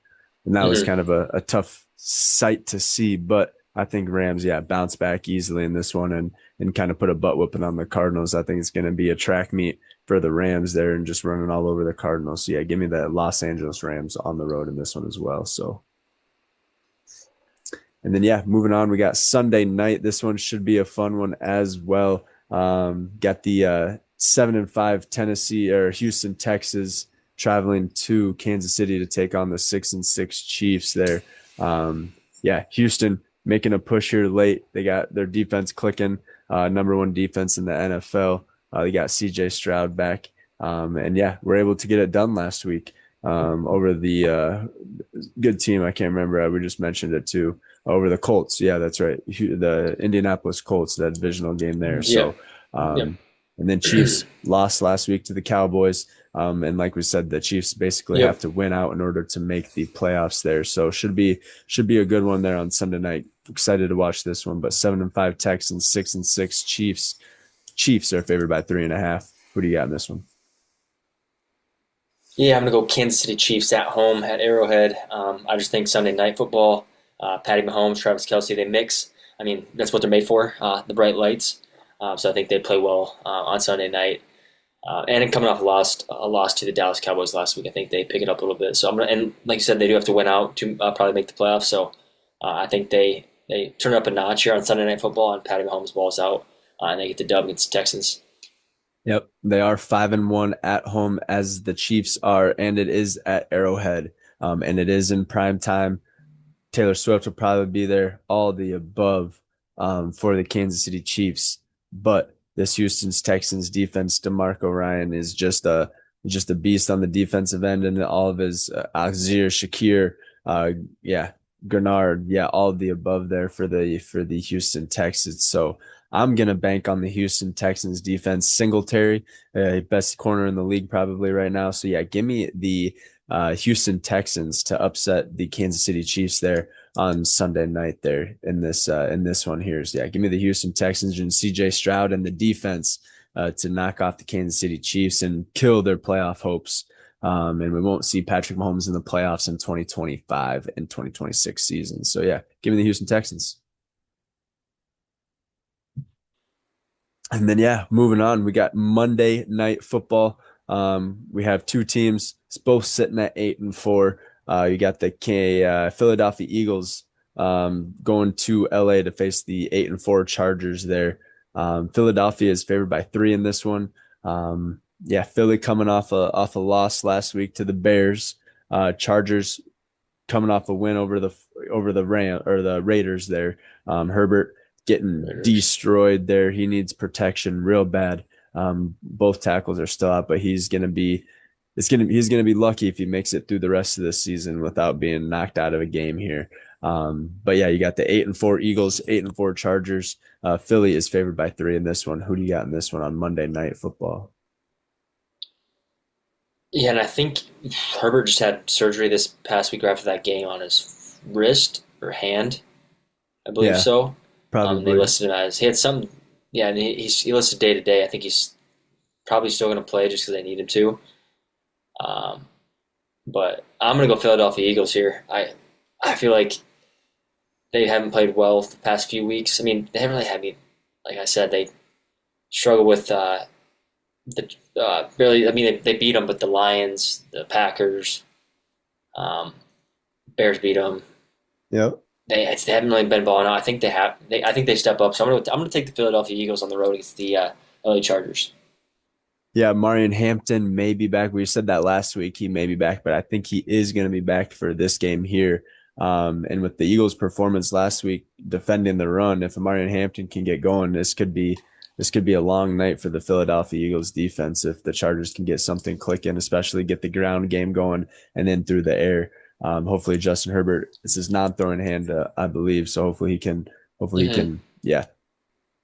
that was Hmm. kind of a tough sight to see. But I think Rams, yeah, bounce back easily in this one and kind of put a butt whooping on the Cardinals. I think it's going to be a track meet for the Rams there and just running all over the Cardinals. So yeah, give me the Los Angeles Rams on the road in this one as well. So and then yeah, moving on, we got Sunday night. This one should be a fun one as well. Got the 7-5 Tennessee or Houston, Texas, traveling to Kansas City to take on the 6-6 Chiefs there. Yeah, Houston making a push here late. They got their defense clicking, number one defense in the NFL. They got CJ Stroud back. And yeah, we're able to get it done last week over the good team. I can't remember. We just mentioned it too over the Colts. Yeah, that's right. The Indianapolis Colts, that divisional game there. Yeah, So, yeah, and then Chiefs lost last week to the Cowboys. And like we said, the Chiefs basically have yep. to win out in order to make the playoffs there. So should be a good one there on Sunday night. Excited to watch this one. But 7-5 Texans, 6-6 Chiefs. Chiefs are favored by 3.5. Who do you got in this one? Yeah, I'm gonna go Kansas City Chiefs at home at Arrowhead. I just think Sunday night football, Patty Mahomes, Travis Kelsey, they mix. I mean, that's what they're made for, the bright lights. So I think they play well on Sunday night. And coming off a loss to the Dallas Cowboys last week, I think they pick it up a little bit. So and like you said, they do have to win out to probably make the playoffs. So I think they turn up a notch here on Sunday Night Football, and Patty Mahomes balls out, and they get the dub against the Texans. Yep, they are 5-1 at home as the Chiefs are, and it is at Arrowhead, and it is in prime time. Taylor Swift will probably be there, all the above for the Kansas City Chiefs. But this Houston's Texans defense, DeMarco Ryan is just a beast on the defensive end, and all of his Azir Shakir, yeah, Grenard, yeah, all of the above there for the Houston Texans. So I'm gonna bank on the Houston Texans defense. Singletary, best corner in the league probably right now. So yeah, give me the Houston Texans to upset the Kansas City Chiefs there on Sunday night there in this one here. So yeah, give me the Houston Texans and CJ Stroud and the defense to knock off the Kansas City Chiefs and kill their playoff hopes. And we won't see Patrick Mahomes in the playoffs in 2025 and 2026 seasons. So yeah, give me the Houston Texans. And then yeah, moving on, we got Monday Night Football. We have two teams, it's both sitting at 8-4. You got the Philadelphia Eagles going to LA to face the 8-4 Chargers there. Philadelphia is favored by 3 in this one. Yeah, Philly coming off a loss last week to the Bears. Chargers coming off a win over the Raiders there. Herbert getting Raiders. destroyed there. He needs protection real bad. Both tackles are still out, but he's gonna be lucky if he makes it through the rest of the season without being knocked out of a game here. But yeah, you got the 8-4 Eagles, 8-4 Chargers. Philly is favored by 3 in this one. Who do you got in this one on Monday Night Football? Yeah, and I think Herbert just had surgery this past week after that game on his wrist or hand, I believe Yeah, so. They probably. listed him as he had some, yeah, and he listed day to day. I think he's probably still going to play just because they need him to. Um, but I'm going to go Philadelphia Eagles here. I feel like they haven't played well the past few weeks. I mean, they haven't really had me. Like I said, they struggle with the barely. I mean, they beat them, but the Lions, the Packers, um, Bears beat them. Yep. They haven't really been balling out. I think they have. I think they step up. So I'm gonna take the Philadelphia Eagles on the road against the LA Chargers. Yeah, Marion Hampton may be back. We said that last week. He may be back, but I think he is going to be back for this game here. And with the Eagles' performance last week defending the run, if Marion Hampton can get going, this could be a long night for the Philadelphia Eagles defense if the Chargers can get something clicking, especially get the ground game going and then through the air. Hopefully Justin Herbert, it's his non-throwing hand, I believe. So Mm-hmm. yeah,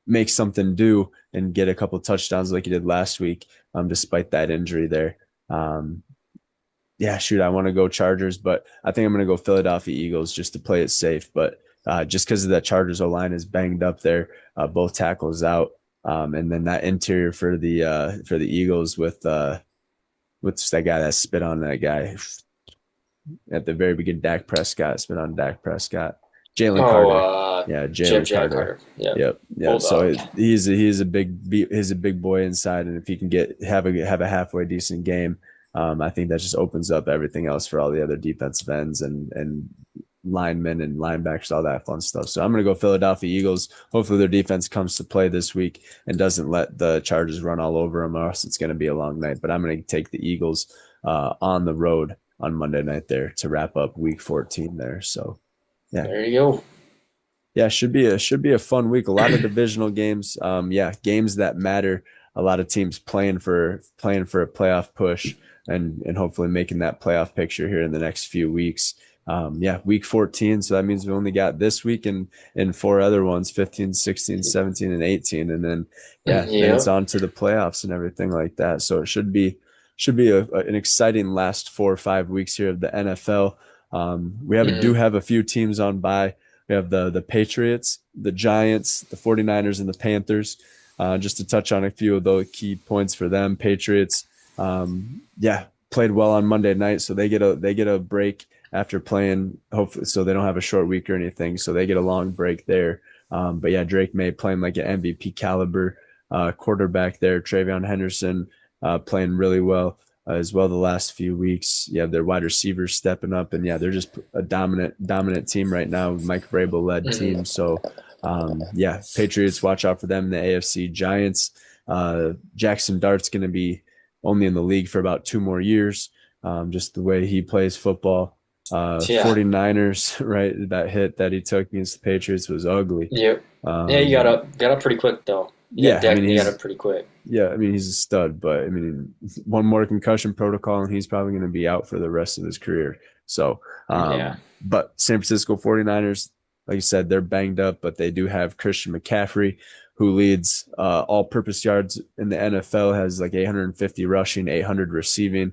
make something do and get a couple touchdowns like he did last week, despite that injury there. Um, yeah, shoot, I want to go Chargers, but I think I'm going to go Philadelphia Eagles just to play it safe. But just because of that Chargers O line is banged up there, both tackles out, and then that interior for the Eagles with that guy that spit on that guy at the very beginning, Dak Prescott spit on Dak Prescott, Jalen Oh, Carter, yeah, Jalen Jalen Carter. Carter. Yeah, Yep, yep. So Bulldog. he's a big boy inside, and if he can have a halfway decent game, I think that just opens up everything else for all the other defensive ends and linemen and linebackers, all that fun stuff. So I'm gonna go Philadelphia Eagles. Hopefully their defense comes to play this week and doesn't let the Chargers run all over them, or else it's gonna be a long night. But I'm gonna take the Eagles on the road on Monday night there to wrap up Week 14 there. So yeah, There you go. yeah, should be a fun week. A lot of divisional games. Yeah, games that matter. A lot of teams playing for a playoff push and hopefully making that playoff picture here in the next few weeks. Yeah, week 14. So that means we only got this week and 4 other ones, 15, 16, 17, and 18. And then, yeah, then it's Yeah. on to the playoffs and everything like that. So it should be an exciting last 4 or 5 weeks here of the NFL. Do Mm-hmm. have a few teams on bye. We have the Patriots, the Giants, the 49ers, and the Panthers. Just to touch on a few of the key points for them, Patriots, yeah, played well on Monday night, so they get a break after playing. Hopefully, so they don't have a short week or anything, so they get a long break there. But yeah, Drake May playing like an MVP caliber quarterback there. Travion Henderson playing really well as well the last few weeks. You have their wide receivers stepping up, and yeah, they're just a dominant team right now. Mike Vrabel led Mm-hmm. team. So yeah, Patriots, watch out for them. The AFC Giants. Jackson Dart's going to be only in the league for about 2 more years. Just the way he plays football. Yeah. 49ers, right? That hit that he took against the Patriots was ugly. Yep. Yeah, you Um, got up pretty quick though. You got yeah, I mean decked. You got up pretty quick. he's a stud, but I mean, one more concussion protocol and he's probably going to be out for the rest of his career. So, Yeah. but San Francisco 49ers, like you said, they're banged up, but they do have Christian McCaffrey, who leads all-purpose yards in the NFL, has like 850 rushing, 800 receiving.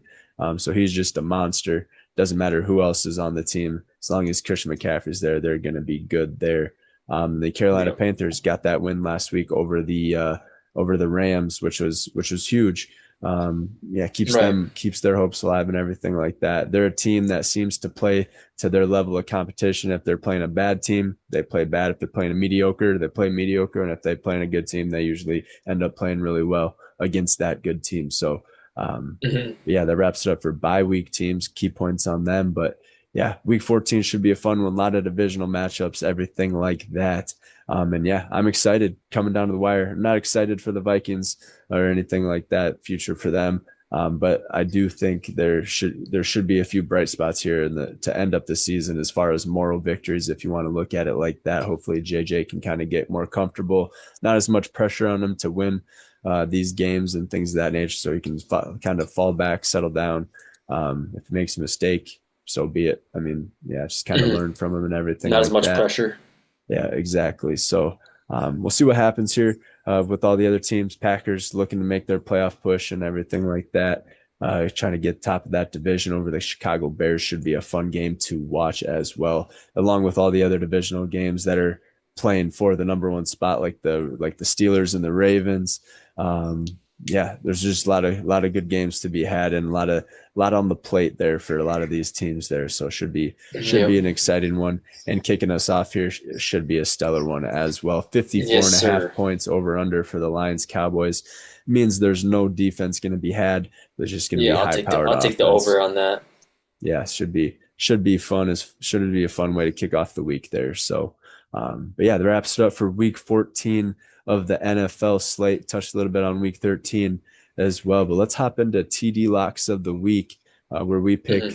So he's just a monster. Doesn't matter who else is on the team, as long as Christian McCaffrey's there, they're going to be good there. The Carolina Yep. Panthers got that win last week over the Rams, which was huge. Yeah, Right. keeps their hopes alive and everything like that. They're a team that seems to play to their level of competition. If they're playing a bad team, they play bad. If they're playing a mediocre, they play mediocre. And if they play a good team, they usually end up playing really well against that good team. So, Hmm. yeah, that wraps it up for bye week teams. Key points on them, but yeah, week 14 should be a fun one. A lot of divisional matchups, everything like that. And yeah, I'm excited coming down to the wire. I'm not excited for the Vikings or anything like that, future for them. But I do think there should be a few bright spots here to end up the season as far as moral victories, if you want to look at it like that. Hopefully, JJ can kind of get more comfortable, not as much pressure on him to win these games and things of that nature, so he can kind of fall back, settle down. If he makes a mistake, so be it. I mean, yeah, just kind of Hmm. learn from him and everything Not as like much that. pressure. Yeah, exactly. So we'll see what happens here with all the other teams. Packers looking to make their playoff push and everything like that. Trying to get top of that division over the Chicago Bears should be a fun game to watch as well, along with all the other divisional games that are playing for the number one spot, like the Steelers and the Ravens. Yeah, there's just a lot of good games to be had and a lot on the plate there for a lot of these teams there. So should be Yep. an exciting one. And kicking us off here should be a stellar one as well. 54 Yes, and a half sir. points over under for the Lions Cowboys means there's no defense going to be had. There's just going to be Yeah, high powered I'll take the offense. over on that. Yeah, should be fun as should be a fun way to kick off the week there. So, but yeah, that wraps it up for week 14 of the NFL slate. Touched a little bit on week 13 as well, but let's hop into TD locks of the week, where we pick Hmm.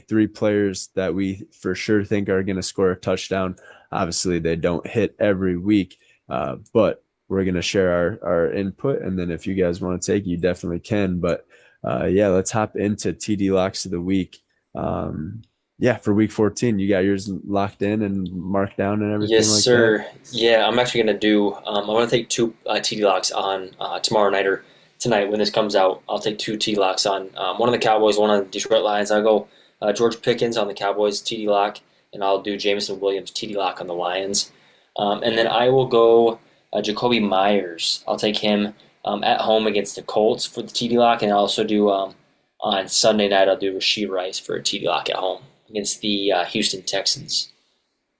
three players that we for sure think are going to score a touchdown. Obviously, they don't hit every week, but we're going to share our input, and then if you guys want to take, you definitely can. But yeah, let's hop into TD locks of the week. Um, yeah, for week 14, you got yours locked in and marked down and Yes, everything like that. sir. Yeah, I'm actually gonna do. I'm gonna take two TD locks on tomorrow night or tonight when this comes out. I'll take two TD locks on one on the Cowboys, one on the Detroit Lions. I'll go George Pickens on the Cowboys TD lock, and I'll do Jameson Williams TD lock on the Lions. And then I will go Jakobi Meyers. I'll take him at home against the Colts for the TD lock, and I'll also do on Sunday night. I'll do Rachee Rice for a TD lock at home against the Houston Texans.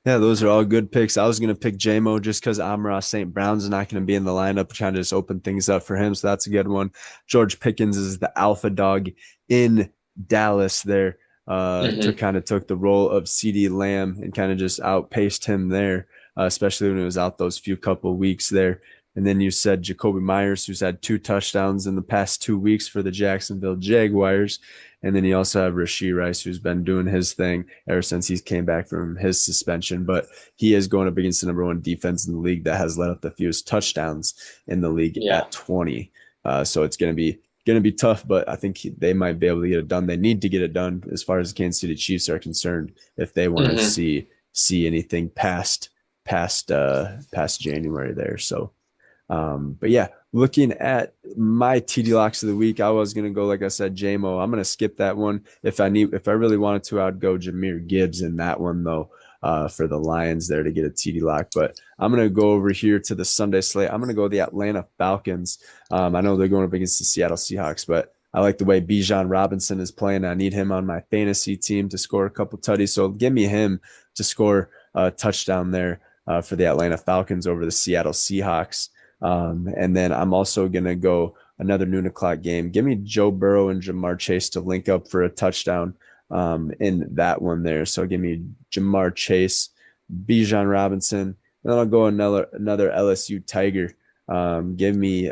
Yeah, those are all good picks. I was going to pick JMO just because Amara St. Brown's not going to be in the lineup, trying to just open things up for him. So that's a good one. George Pickens is the alpha dog in Dallas there. Hmm. Took the role of CD Lamb and kind of just outpaced him there, especially when it was out those few couple weeks there. And then you said Jakobi Meyers, who's had 2 touchdowns in the past 2 weeks for the Jacksonville Jaguars. And then you also have Rachee Rice, who's been doing his thing ever since he came back from his suspension. But he is going up against the number one defense in the league that has let up the fewest touchdowns in the league Yeah. at 20. So it's going to be tough, but I think they might be able to get it done. They need to get it done as far as the Kansas City Chiefs are concerned if they want to Hmm. see anything past January there. So but yeah, looking at my TD locks of the week, I was gonna go like I said, JMO. I'm gonna skip that one. If I really wanted to, I'd go Jahmyr Gibbs in that one though, for the Lions there to get a TD lock. But I'm gonna go over here to the Sunday slate. I'm gonna go the Atlanta Falcons. I know they're going up against the Seattle Seahawks, but I like the way Bijan Robinson is playing. I need him on my fantasy team to score a couple tutties. So give me him to score a touchdown there for the Atlanta Falcons over the Seattle Seahawks. And then I'm also going to go another noon o'clock game. Give me Joe Burrow and Jamar Chase to link up for a touchdown in that one there. So give me Jamar Chase, Bijan Robinson, and then I'll go another LSU Tiger. Give me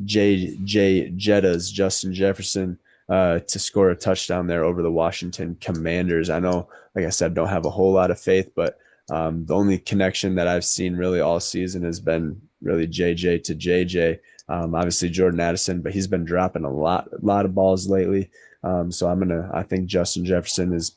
J Jetta's Justin Jefferson to score a touchdown there over the Washington Commanders. I know, like I said, don't have a whole lot of faith, but the only connection that I've seen really all season has been really JJ to JJ. Obviously Jordan Addison, but he's been dropping a lot of balls lately. So I think Justin Jefferson has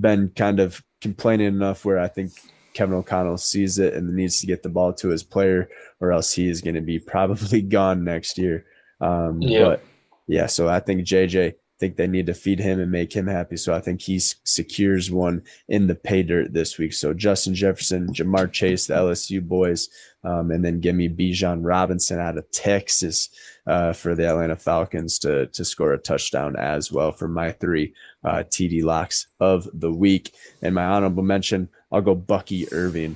been kind of complaining enough where I think Kevin O'Connell sees it and needs to get the ball to his player, or else he is going to be probably gone next year. Yep. But yeah, so I think JJ, think they need to feed him and make him happy. So I think he secures one in the pay dirt this week. So Justin Jefferson, Jamar Chase, the LSU boys, and then give me Bijan Robinson out of Texas for the Atlanta Falcons to score a touchdown as well for my three TD locks of the week. And my honorable mention, I'll go Bucky Irving.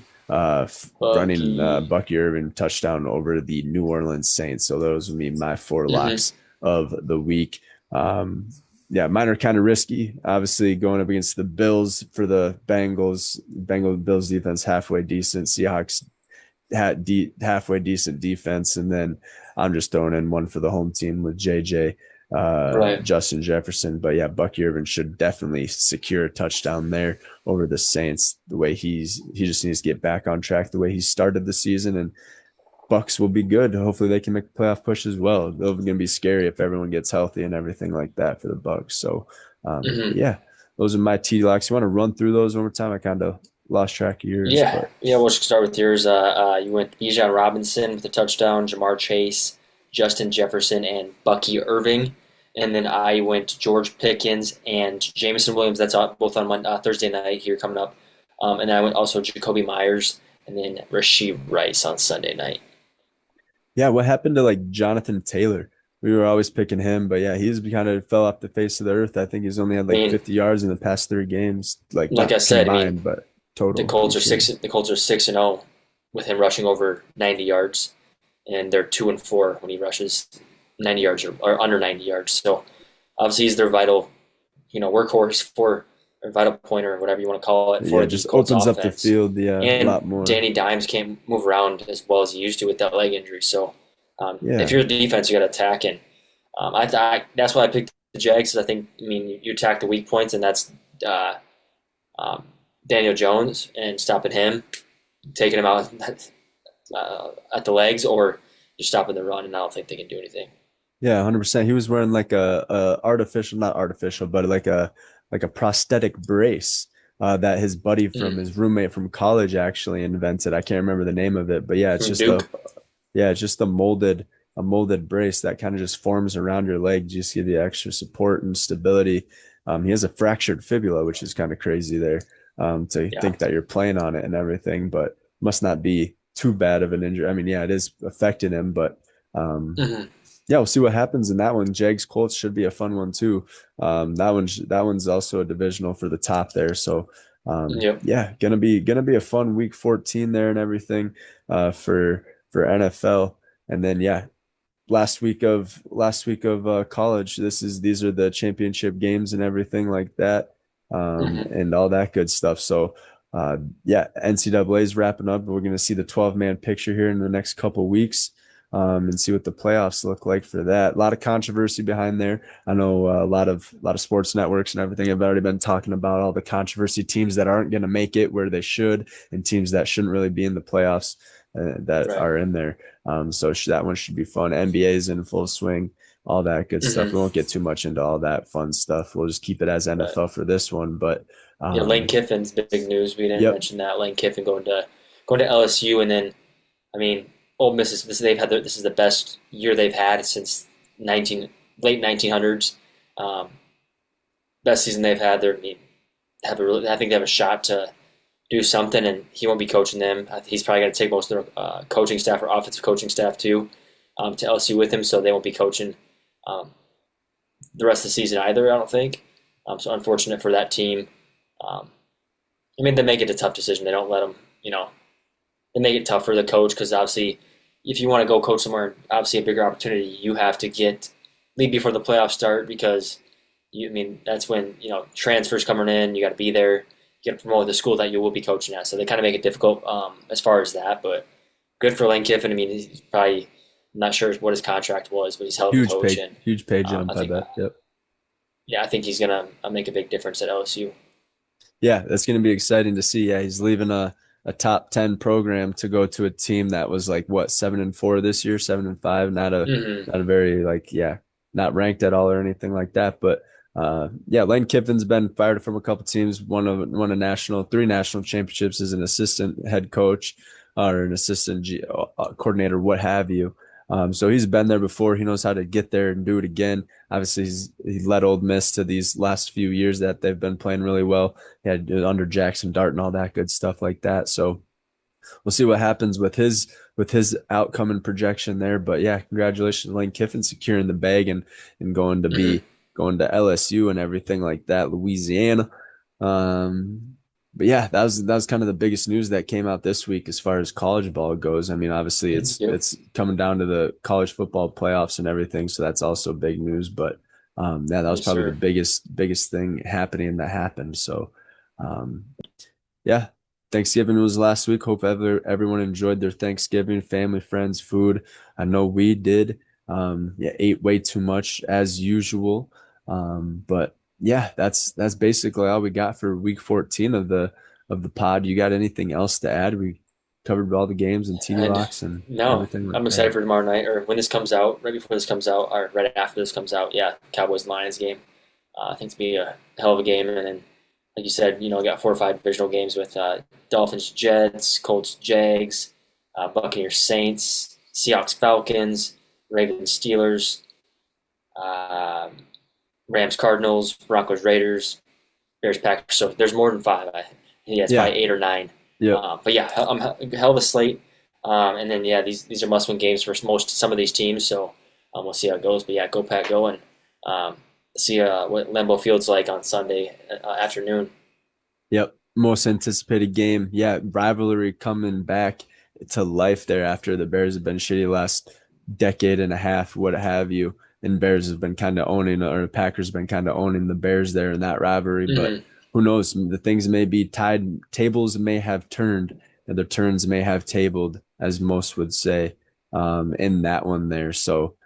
Running Bucky. Bucky Irving touchdown over the New Orleans Saints. So those would be my four Hmm. locks of the week. Um, yeah, mine are kind of risky. Obviously, going up against the Bills for the Bengals. Bills defense halfway decent. Seahawks had halfway decent defense, and then I'm just throwing in one for the home team with JJ, Right. Justin Jefferson. But yeah, Bucky Irvin should definitely secure a touchdown there over the Saints. The way he just needs to get back on track. The way he started the season, and Bucks will be good. Hopefully, they can make a playoff push as well. They're going to be scary if everyone gets healthy and everything like that for the Bucks. So, Hmm. yeah, those are my T locks. You want to run through those one more time? I kind of lost track of yours, Yeah. but Yeah. We'll just start with yours. You went Bijan Robinson with a touchdown, Jamar Chase, Justin Jefferson, and Bucky Irving. And then I went George Pickens and Jameson Williams. That's both on Thursday night here coming up. And then I went also Jakobi Meyers and then Rachee Rice on Sunday night. yeah, what happened to like Jonathan Taylor? We were always picking him, but yeah, he's kind of fell off the face of the earth. I think he's only had I like mean, 50 yards in the past three games, like like I not said, I mean, combined, but total The each game. Colts are 6-0 with him rushing over 90 yards, and they're 2-4 when he rushes 90 yards or under 90 yards. So obviously he's their vital, workhorse for or vital pointer or whatever you want to call it Yeah, for it the just Colts opens up the offense. field, yeah, a And lot more. Danny Dimes can't move around as well as he used to with that leg injury. So if Yeah, you're a defense, you got to attack. And that's why I picked the Jags. I think, I mean, you attack the weak points, and that's uh, um, Daniel Jones and stopping him, taking him out at the legs, or just stopping the run. And I don't think they can do anything. yeah, 100%. He was wearing like a artificial, not artificial, but like a prosthetic brace that his buddy from Mm. his roommate from college actually invented. I can't remember the name of it, but yeah, it's From just a Duke. yeah, it's just a molded brace that kind of just forms around your leg, just give you extra support and stability. He has a fractured fibula, which is kind of crazy there, to Yeah. think that you're playing on it and everything, but must not be too bad of an injury. I mean, yeah, it is affecting him, but Hmm. yeah, we'll see what happens in that one. Jags Colts should be a fun one too. That one's also a divisional for the top there. So Yep. yeah, gonna be a fun week 14 there and everything for NFL. And then yeah, last week of college. These are the championship games and everything like that, Hmm. and all that good stuff. So yeah, NCAA is wrapping up. We're going to see the 12-man picture here in the next couple weeks, and see what the playoffs look like for that. A lot of controversy behind there. I know a lot of sports networks and everything have already been talking about all the controversy teams that aren't going to make it where they should, and teams that shouldn't really be in the playoffs that Right. are in there. So that one should be fun. NBA is in full swing, all that good stuff. Hmm. We won't get too much into all that fun stuff. We'll just keep it as Right. NFL for this one. But Yeah. Lane um, Kiffin's big news. We didn't yep, mention that. Lane Kiffin going to LSU, and then I mean, Ole Miss is this is the best year they've had since 19 late 1900s. Um, Best season they've had. They're I mean, I think they have a shot to do something, and he won't be coaching them. He's probably going to take most of their coaching staff or offensive coaching staff too to LSU with him, so they won't be coaching um, the rest of the season either. I don't think. So unfortunate for that team. Um, I mean, they make it a tough decision. They don't let them, they make it tough for the coach because obviously, if you want to go coach somewhere, obviously a bigger opportunity, you have to leave before the playoffs start because I mean, that's when transfers coming in. You got to be there. You got to promote the school that you will be coaching at. So they kind of make it difficult as far as that. But good for Lane Kiffin. I mean, he's probably I'm not sure what his contract was, but he's a hell of a coach, and huge pay I jump. I think bet. Yep. yeah, I think he's gonna make a big difference at LSU. Yeah, that's going to be exciting to see. Yeah, he's leaving a top 10 program to go to a team that was like what 7-4 this year, 7-5. Not a Hmm. not a very like yeah, not ranked at all or anything like that. But Yeah, Lane Kiffin's been fired from a couple teams, won three national championships as an assistant head coach or an assistant coordinator, what have you. So he's been there before. He knows how to get there and do it again. Obviously, he led Old Miss to these last few years that they've been playing really well. He had under Jackson Dart and all that good stuff like that. So we'll see what happens with his outcome and projection there. But yeah, congratulations, Lane Kiffin, securing the bag and Hmm. going to LSU and everything like that, Louisiana. But yeah, that was kind of the biggest news that came out this week as far as college ball goes. I mean, obviously Yep. it's coming down to the college football playoffs and everything, so that's also big news. But yeah, that was Yes, probably the sir. biggest thing happening that happened. So um, yeah, Thanksgiving was last week. Hope everyone enjoyed their Thanksgiving, family, friends, food. I know we did. Yeah, ate way too much as usual. But yeah, that's basically all we got for week 14 of the pod. You got anything else to add? We covered all the games and TD And locks and no, everything like I'm excited that. for tomorrow night, or when this comes out, right before this comes out, or right after this comes out. Yeah, Cowboys Lions game. I think it's gonna be a hell of a game, and then, like you said, I got 4 or 5 divisional games with Dolphins Jets, Colts Jags, Buccaneers Saints, Seahawks Falcons, Ravens Steelers, um Rams Cardinals, Broncos Raiders, Bears Packers. So there's more than 5. Yeah, it's Yeah. probably 8 or 9. Yep. But yeah, I'm hell of a slate. And then yeah, these are must-win games for some of these teams. So we'll see how it goes. But yeah, go Pack, go, and um, see what Lambeau Field's like on Sunday afternoon. Yep. Most anticipated game. Yeah, rivalry coming back to life there after the Bears have been shitty last decade and a half, what have you. And Bears has been kind of owning, or Packers been kind of owning the Bears there in that rivalry. But Hmm. who knows? The things may be tied, tables may have turned, and the turns may have tabled, as most would say, in that one there. So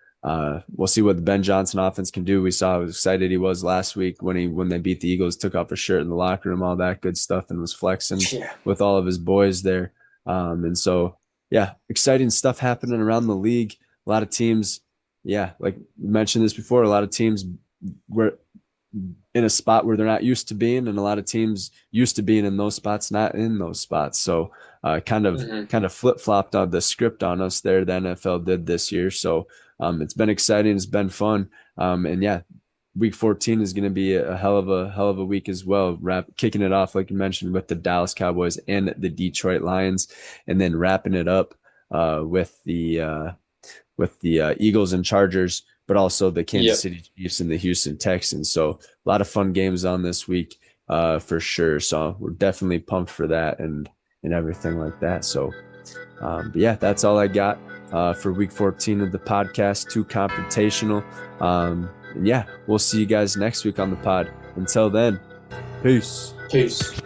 we'll see what the Ben Johnson offense can do. We saw how excited he was last week when they beat the Eagles, took off his shirt in the locker room, all that good stuff, and was flexing Yeah. with all of his boys there. And so, yeah, exciting stuff happening around the league. A lot of teams, yeah, like you mentioned this before, a lot of teams were in a spot where they're not used to being, and a lot of teams used to being in those spots, not in those spots. So Hmm. kind of flip flopped on the script on us there. The NFL did this year, so it's been exciting. It's been fun, and yeah, week 14 is going to be a hell of a week as well. Kicking it off like you mentioned with the Dallas Cowboys and the Detroit Lions, and then wrapping it up with the Eagles and Chargers, but also the Kansas Yep. City Chiefs and the Houston Texans. So a lot of fun games on this week for sure. So we're definitely pumped for that and everything like that. So, but yeah, that's all I got for week 14 of the podcast. Too computational. And yeah, we'll see you guys next week on the pod. Until then, peace. Peace.